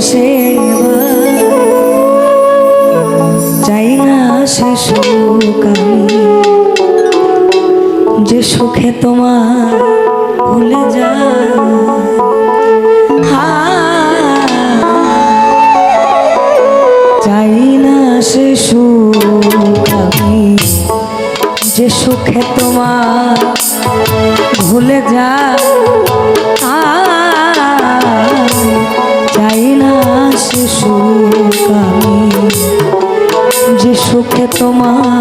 সেবার চাই না সে সুখ আমি যে সুখে তোমার ভুলে যায়। চাই না সে সুখ আমি যে সুখে তোমার ভুলে যায়। চাই না সে সুখ আমি যে সুখে তোমার